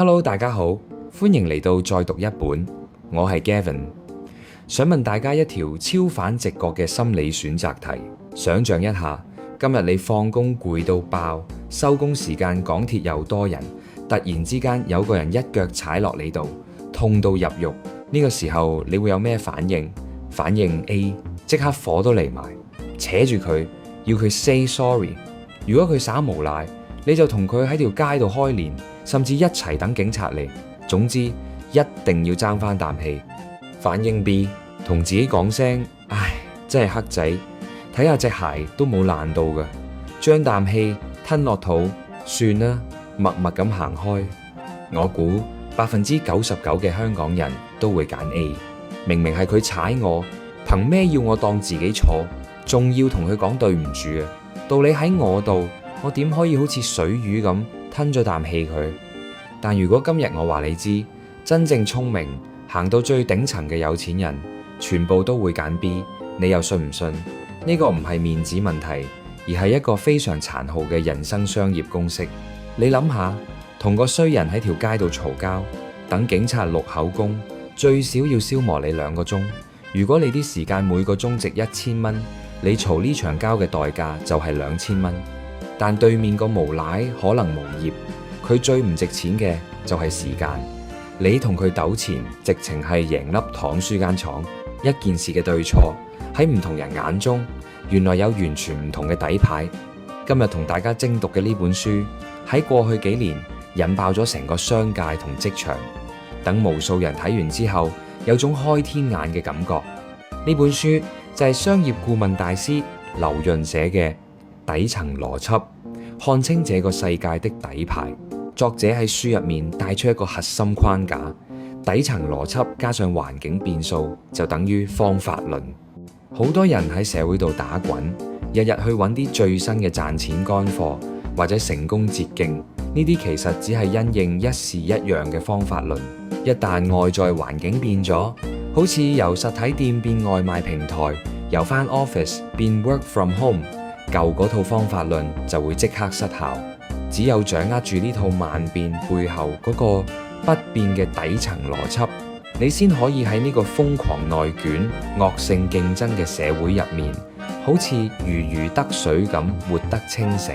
Hello， 大家好，歡迎嚟到再讀一本，我係 Gavin。想問大家一條超反直覺嘅心理選擇題，想像一下，今日你放工攰到爆，收工時間港鐵又多人，突然之間有個人一腳踩落你度，痛到入肉，呢個時候你會有咩反應？反應 A， 即刻火都嚟埋，扯住佢，要佢 say sorry。如果佢耍無賴，你就同佢喺條街度開連，甚至一齊等警察嚟。總之一定要爭翻啖氣。反應 B， 同自己講聲唉，真係黑仔，睇下隻鞋都冇爛到㗎，將啖氣吞落肚，算啦，默默咁行開。我估99%嘅香港人都會揀 A。明明係佢踩我，憑咩要我當自己錯，仲要同佢講對唔住啊？道理喺我度，我點可以好似水魚咁吞咗啖氣佢？但如果今日我話你知，真正聰明行到最頂層嘅有錢人，全部都會揀 B， 你又信唔信？呢個唔係面子問題，而係一個非常殘酷嘅人生商業公式。你諗下，同個衰人喺條街度嘈交，等警察錄口供，最少要消磨你2個鐘。如果你啲時間每個鐘值1000蚊，你嘈呢場交嘅代價就係2000蚊。但對面個無賴可能無業，佢最唔值錢嘅就係時間。你同佢糾纏，直情係贏粒糖輸間廠。一件事嘅對錯喺唔同人眼中，原來有完全唔同嘅底牌。今日同大家精讀嘅呢本書，喺過去幾年引爆咗成個商界同職場，等無數人睇完之後有種開天眼嘅感覺。呢本書就係商業顧問大師劉潤寫嘅底層邏輯，看清這個世界的底牌。作者喺書入面帶出一個核心框架，底層邏輯加上環境變數就等於方法論。好多人喺社會度打滾，日日去揾啲最新嘅賺錢乾貨或者成功捷徑，呢啲其實只係因應一時一樣嘅方法論。一旦外在環境變咗，好似由實體店變外賣平台，由返 office 變 work from home，舊嗰套方法論就會即刻失效。只有掌握住呢套萬變背後嗰個不變嘅底層邏輯，你先可以喺呢個瘋狂內卷、惡性競爭嘅社會入面，好似如魚得水咁活得清醒。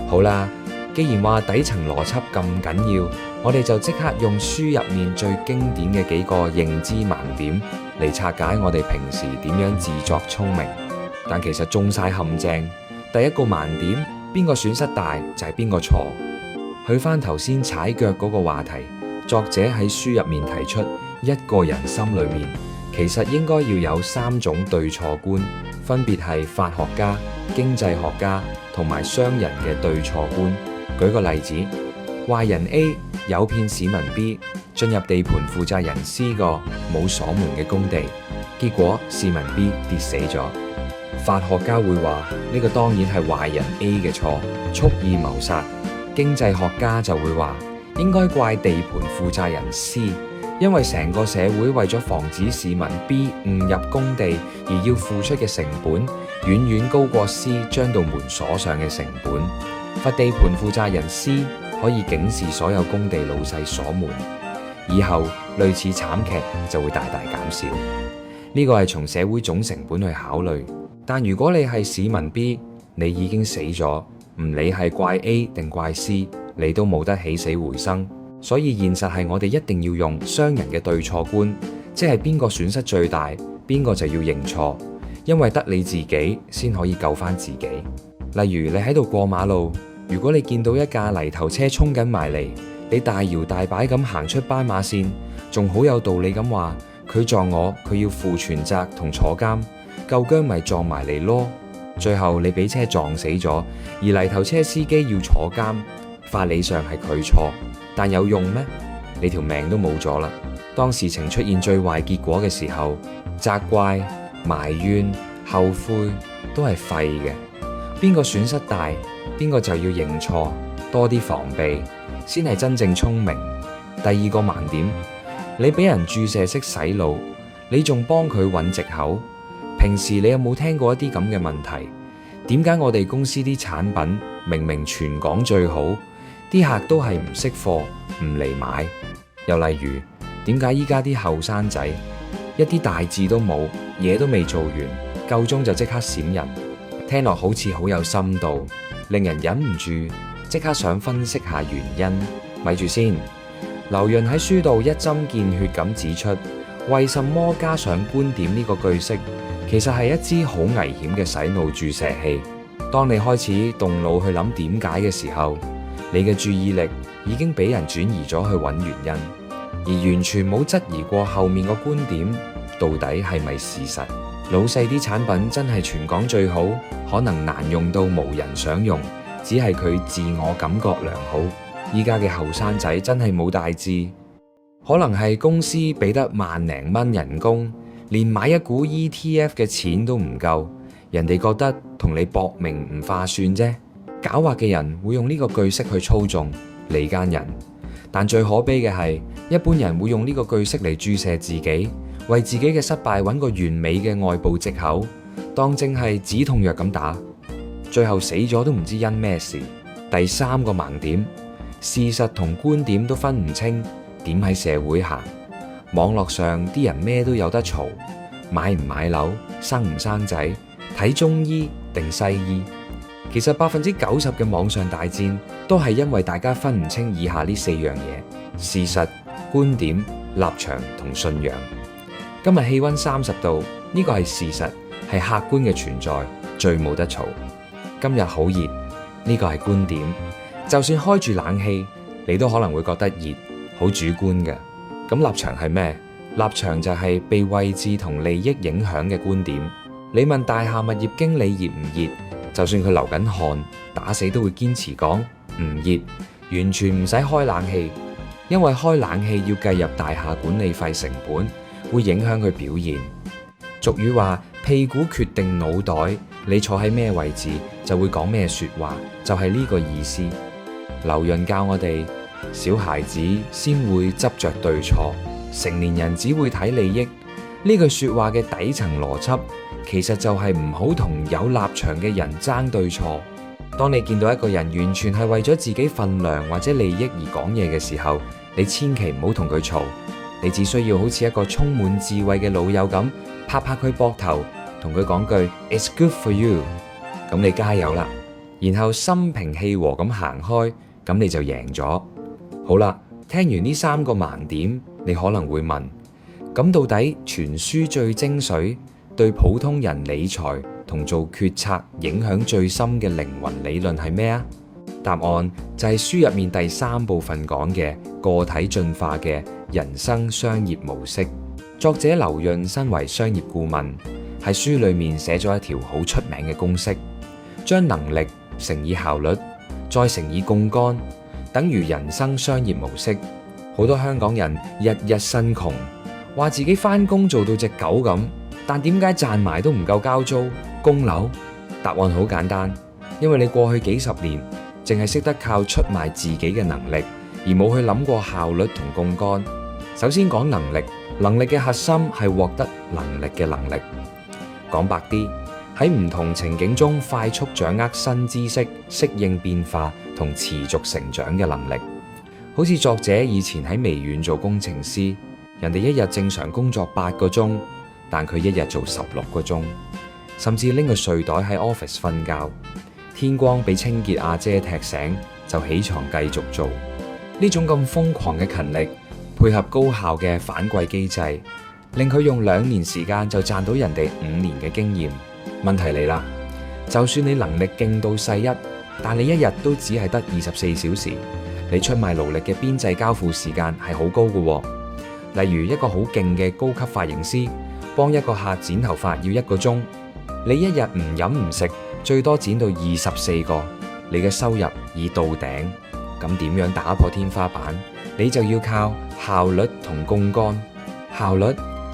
好啦，既然話底層邏輯咁緊要，我哋就即刻用書入面最經典嘅幾個認知盲點嚟拆解我哋平時點樣自作聰明。但其實中晒陷阱。第一個盲點，邊個損失大就係邊個錯。去返頭先踩腳嗰個話題，作者喺書入面提出，一個人心裏面其實應該要有3種對錯觀，分別係法學家、經濟學家同埋商人嘅對錯觀。舉個例子，壞人 A 誘騙市民 B 進入地盤負責人 C 個冇鎖門嘅工地，結果市民 B 跌死咗。法學家會話呢個當然係壞人 A 嘅錯，蓄意謀殺。經濟學家就會話應該怪地盤負責人 C， 因為成個社會為咗防止市民 B 誤入工地而要付出嘅成本，遠遠高過 C 將道門鎖上嘅成本。罰地盤負責人 C 可以警示所有工地老細鎖門，以後類似慘劇就會大大減少。呢個係從社會總成本去考慮。但如果你係市民 B， 你已經死咗，唔理係怪 A 定怪 C， 你都冇得起死回生。所以現實係我哋一定要用商人嘅對錯觀，即係邊個損失最大，邊個就要認錯，因為得你自己先可以救翻自己。例如你喺度過馬路，如果你見到一架泥頭車衝緊埋嚟，你大搖大擺咁行出斑馬線，仲好有道理咁話佢撞我，佢要負全責同坐監。夠薑咪撞埋嚟咯，最後你俾車撞死咗，而泥頭車司機要坐監，法理上係佢錯，但有用咩？你條命都冇咗啦。當事情出現最壞結果嘅時候，責怪、埋怨、後悔都係廢嘅。邊個損失大，邊個就要認錯，多啲防備，先係真正聰明。第二個盲點，你俾人注射式洗腦，你仲幫佢揾藉口。平時你有冇聽過一啲咁嘅問題？點解我哋公司啲產品明明全港最好，啲客都係唔識貨，唔嚟買。又例如，點解依家啲後生仔一啲大志都冇，嘢都未做完，夠鐘就即刻閃人？聽落好似好有深度，令人忍唔住即刻想分析下原因。咪住先，劉潤喺書度一針見血咁指出，為什麼加上觀點呢個句式，其實係一支好危險嘅洗腦注射器。當你開始動腦去諗點解嘅時候，你嘅注意力已經俾人轉移咗去揾原因，而完全冇質疑過後面個觀點到底係咪事實。老細啲產品真係全港最好，可能難用到無人想用，只係佢自我感覺良好。依家嘅後生仔真係冇大志，可能係公司俾得萬零蚊人工，連買一股 ETF 嘅錢都唔夠，人哋覺得同你搏命唔划算啫。狡猾嘅人會用呢個句式去操縱你間人，但最可悲嘅係，一般人會用呢個句式嚟注射自己，為自己嘅失敗揾個完美嘅外部藉口，當正係止痛藥咁打，最後死咗都唔知因咩事。第三個盲點，事實同觀點都分唔清，點喺社會行？網絡上啲人咩都有得嘈，買唔買樓，生唔生仔，睇中醫定西醫。其實90%嘅網上大戰都係因為大家分唔清以下呢4樣嘢：事實、觀點、立場同信仰。今日氣溫30度，呢個係事實，係客觀嘅存在，最冇得嘈。今日好熱，呢個係觀點。就算開住冷氣，你都可能會覺得熱，好主觀嘅。咁立場係咩？立場就係被位置同利益影響嘅觀點。你問大廈物業經理熱唔熱，就算佢流緊汗，打死都會堅持講唔熱，完全唔使開冷氣，因為開冷氣要計入大廈管理費成本，會影響佢表現。俗語話屁股決定腦袋，你坐喺咩位置就會講咩說話，就係呢個意思。劉潤教我哋，小孩子先會執着對錯，成年人只會睇利益。呢句說話嘅底層邏輯，其實就係唔好同有立場嘅人爭對錯。當你見到一個人完全係為咗自己份量或者利益而講嘢嘅時候，你千祈唔好同佢嘈，你只需要好似一個充滿智慧嘅老友咁，拍拍佢膊頭，同佢講句 It's good for you， 咁你加油啦，然後心平氣和咁行開，咁你就贏咗。好啦，聽完呢3個盲點，你可能會問，咁到底全書最精髓，對普通人理財同做決策影響最深嘅靈魂理論係咩啊？答案就係書入面第3部分講嘅個體進化嘅人生商業模式。作者劉潤身為商業顧問，喺書裏面寫咗一條好出名嘅公式，將能力乘以效率再乘以槓桿，等於人生商業模式。好多香港人日日身窮，話自己返工做到隻狗咁，但點解賺埋都唔夠交租供樓？答案好簡單，因為你過去幾十年淨係識得靠出賣自己嘅能力，而冇去諗過效率同槓桿。首先講能力，能力嘅核心係獲得能力嘅能力。講白啲，喺唔同情景中快速掌握新知識、適應變化同持續成長嘅能力。好似作者以前喺微軟做工程師，人哋一日正常工作8個鐘，但佢一日做16個鐘，甚至拎個睡袋喺 office 瞓覺，天光俾清潔阿姐踢醒就起床繼續做。呢種咁瘋狂嘅勤力，配合高效嘅反饋機制，令佢用2年時間就賺到人哋5年嘅經驗。問題嚟啦，就算你能力勁到世一，但你一日都只係得24小時，你出賣勞力嘅邊際交付時間係好高嘅。例如一個好勁嘅高級髮型師，幫一個客剪頭髮要1個鐘，你一日唔飲唔食，最多剪到24個，你嘅收入已到頂。咁點樣打破天花板？你就要靠效率同槓桿。效率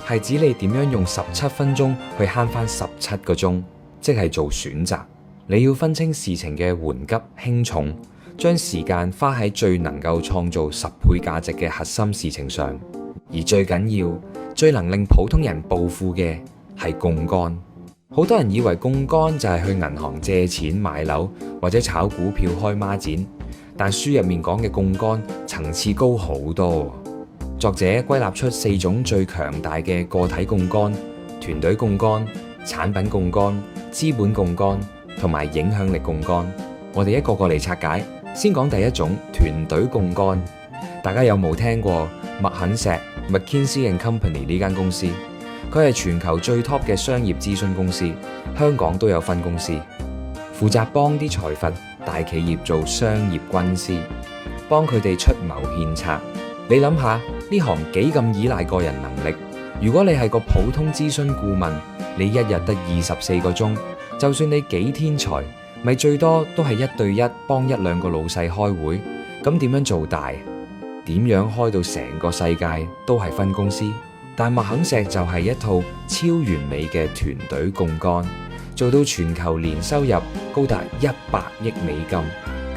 係指你點樣用17分鐘去慳翻17個鐘，即係做選擇。你要分清事情嘅緩急輕重，將時間花喺最能夠創造10倍價值嘅核心事情上。而最緊要、最能令普通人暴富嘅係槓桿。好多人以為槓桿就係去銀行借錢買樓或者炒股票開孖展，但書入面講嘅槓桿層次高好多。作者歸納出4種最強大嘅個體槓桿、團隊槓桿、產品槓桿、資本槓桿同埋影響力槓桿。我哋一個個嚟拆解。先講第一種團隊槓桿。大家有冇聽過麥肯錫 （McKinsey & Company） 呢間公司？佢係全球最 top 嘅商業諮詢公司，香港都有分公司，負責幫啲財閥大企業做商業軍師，幫佢哋出謀獻策。你諗下呢行幾咁依賴個人能力？如果你係個普通諮詢顧問，你一日得24個鐘，就算你幾天才，咪最多都係1對1幫1-2個老細開會。咁點樣做大？點樣開到成個世界都係分公司？但麥肯錫就係一套超完美嘅團隊槓桿，做到全球年收入高達100億美金。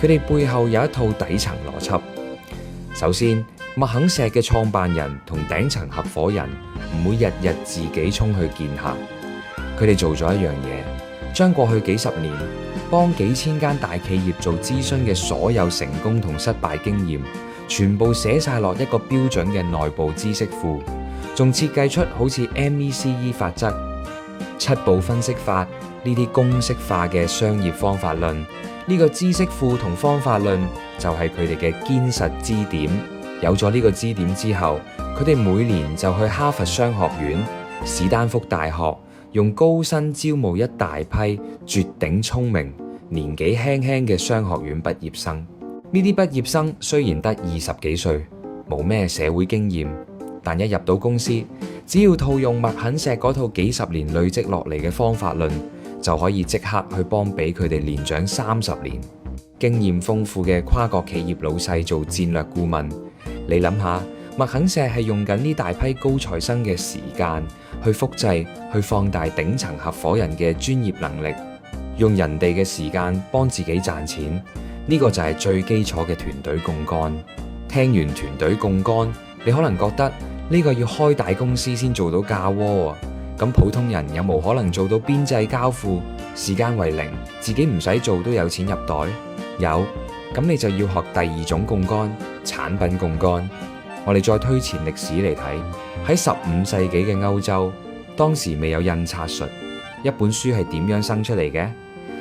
佢哋背後有一套底層邏輯。首先，麥肯錫嘅創辦人同頂層合夥人唔會日日自己衝去見客，佢哋做咗一樣嘢，將過去幾十年幫幾千間大企業做諮詢嘅所有成功同失敗經驗，全部寫晒落一個標準嘅內部知識庫，仲設計出好似 MECE 法則、7步分析法呢啲公式化嘅商業方法論。呢個知識庫同方法論就係佢哋嘅堅實支點。有咗呢個支點之後，佢哋每年就去哈佛商學院、史丹福大學，用高薪招募一大批絕頂聰明、年紀輕輕嘅商學院畢業生。呢啲畢業生雖然得20幾歲，冇咩社會經驗，但一入到公司，只要套用麥肯錫嗰套幾十年累積落嚟嘅方法論，就可以即刻去幫比佢哋年長30年、經驗豐富嘅跨國企業老細做戰略顧問。你諗下，麥肯錫係用緊呢大批高材生嘅時間去複製、去放大頂層合夥人嘅專業能力，用人哋嘅時間幫自己賺錢。呢個就係最基礎嘅團隊槓桿。聽完團隊槓桿，你可能覺得呢個要開大公司先做到架鍋，咁普通人有冇可能做到邊際交付、時間為零，自己唔使做都有錢入袋？有，咁你就要學第二種槓桿，產品槓桿。我哋再推前歷史嚟睇，喺15世紀嘅歐洲，當時未有印刷術，一本書係點樣生出嚟嘅？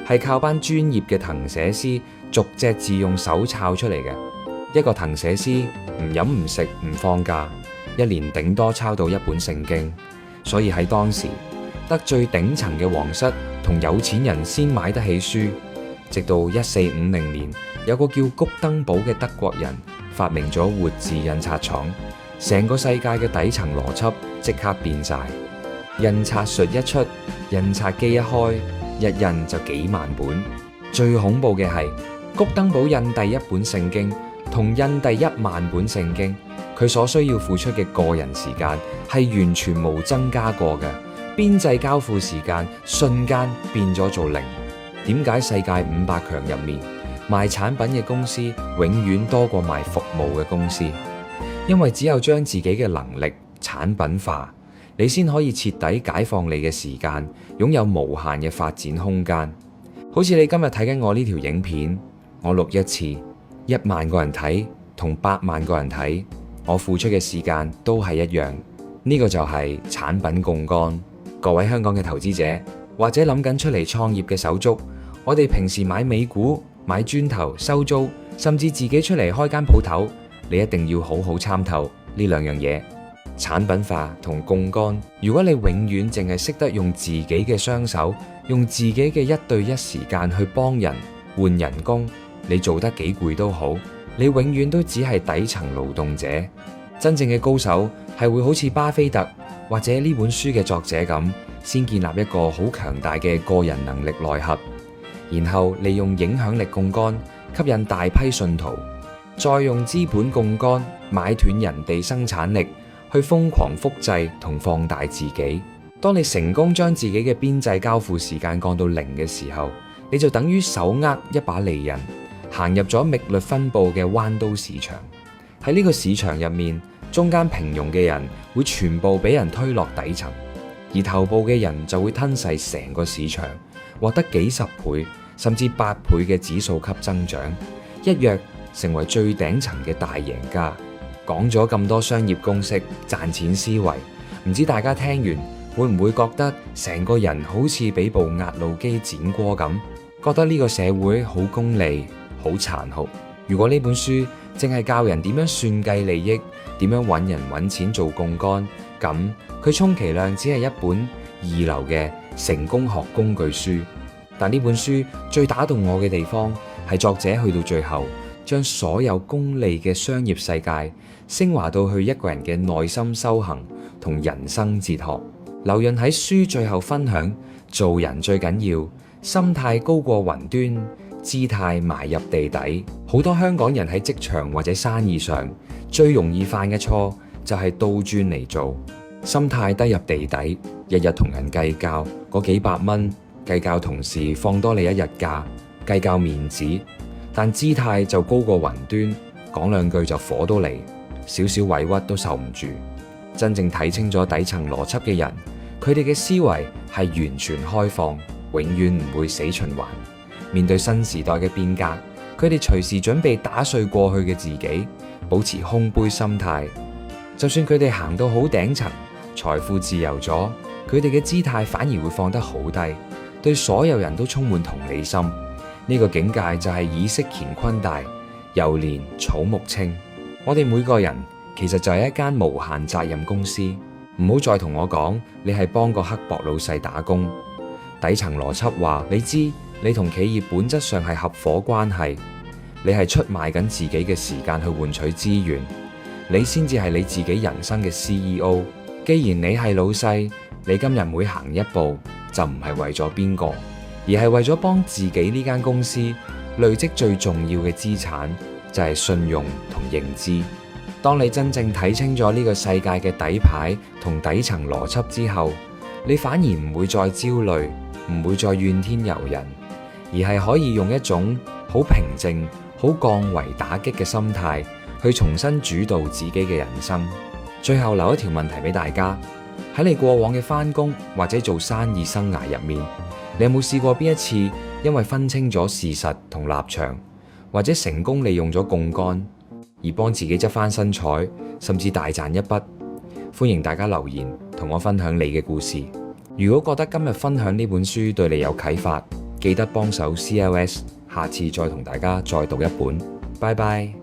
係靠班專業嘅謄寫師逐隻字用手抄出嚟嘅。一個謄寫師唔飲唔食唔放假，一年頂多抄到一本聖經。所以喺當時，得最頂層嘅皇室同有錢人先買得起書。直到1450年，有個叫谷登堡嘅德國人發明咗活字印刷廠，成個世界嘅底層邏輯即刻變晒。印刷術一出，印刷機一開，一印就幾萬本。最恐怖嘅係，谷登堡印第一本聖經同印第1萬本聖經，佢所需要付出嘅個人時間係完全冇增加過嘅，邊際交付時間瞬間變咗做0。點解世界500強入面賣產品嘅公司永遠多過賣服務嘅公司？因為只有將自己嘅能力產品化，你先可以徹底解放你嘅時間，擁有無限嘅發展空間。好似你今日睇緊我呢條影片，我錄一次1萬個人睇同8萬個人睇，我付出嘅時間都係一樣。呢個就係產品槓桿。各位香港嘅投資者，或者諗緊出嚟創業嘅手足，我哋平時買美股、買磚頭、收租，甚至自己出嚟開間鋪頭，你一定要好好參透呢兩樣嘢：產品化同槓桿。如果你永遠淨係識得用自己嘅雙手，用自己嘅1對1時間去幫人換人工，你做得幾攰都好，你永遠都只係底層勞動者。真正嘅高手係會好似巴菲特或者呢本書嘅作者咁，先建立一個好強大嘅個人能力內核，然後利用影響力槓桿吸引大批信徒，再用資本槓桿買斷人哋生產力，去瘋狂複製同放大自己。當你成功將自己嘅邊際交付時間降到0嘅時候，你就等於手握一把利刃，行入咗冪律分布嘅彎刀市場。喺呢個市場入面，中間平庸嘅人會全部俾人推落底層，而頭部嘅人就會吞噬成個市場，獲得幾10倍甚至8倍嘅指數級增長，一躍成為最頂層嘅大贏家。講咗咁多商業公式、賺錢思維，唔知大家聽完會唔會覺得成個人好似俾部壓路機剪過咁，覺得呢個社會好功利、好殘酷？如果呢本書淨係教人點樣算計利益、點樣揾人揾錢做槓桿，咁佢充其量只係一本二流嘅成功學工具書。但呢本書最打動我嘅地方係作者去到最後，將所有功利嘅商業世界升華到去一個人嘅內心修行同人生哲學。劉潤喺書最後分享，做人最緊要心態高過雲端，姿態埋入地底。好多香港人喺職場或者生意上最容易犯嘅錯就係倒轉嚟做，心態低入地底，日日同人計較嗰幾百蚊，計較同事放多你一日假，計較面子，但姿態就高過雲端，講兩句就火都嚟，少少委屈都受唔住。真正睇清咗底層邏輯嘅人，佢哋嘅思維係完全開放，永遠唔會死循環。面對新時代嘅變革，佢哋隨時準備打碎過去嘅自己，保持空杯心態。就算佢哋行到好頂層，財富自由咗，佢哋嘅姿態反而會放得好低，對所有人都充滿同理心。呢個境界就係以色乾坤大，猶憐草木青。我哋每個人其實就係一間無限責任公司，唔好再同我講你係幫個刻薄老細打工。底層邏輯話你知，你同企業本質上係合夥關係，你係出賣緊自己嘅時間去換取資源，你先至係你自己人生嘅 CEO。既然你係老細，你今日每行一步就唔係為咗邊個，而係為咗幫自己呢間公司累積最重要嘅資產，就係信用同認知。當你真正睇清咗呢個世界嘅底牌同底層邏輯之後，你反而唔會再焦慮，唔會再怨天尤人，而係可以用一種好平靜、好降維打擊嘅心態去重新主導自己嘅人生。最後留一條問題俾大家，喺你過往嘅返工或者做生意生涯入面，你有冇試過邊一次因為分清咗事實同立場，或者成功利用咗槓桿而幫自己執翻身彩，甚至大賺一筆？歡迎大家留言同我分享你嘅故事。如果覺得今日分享呢本書對你有啟發，記得幫手 CLS， 下次再同大家再讀一本。拜拜。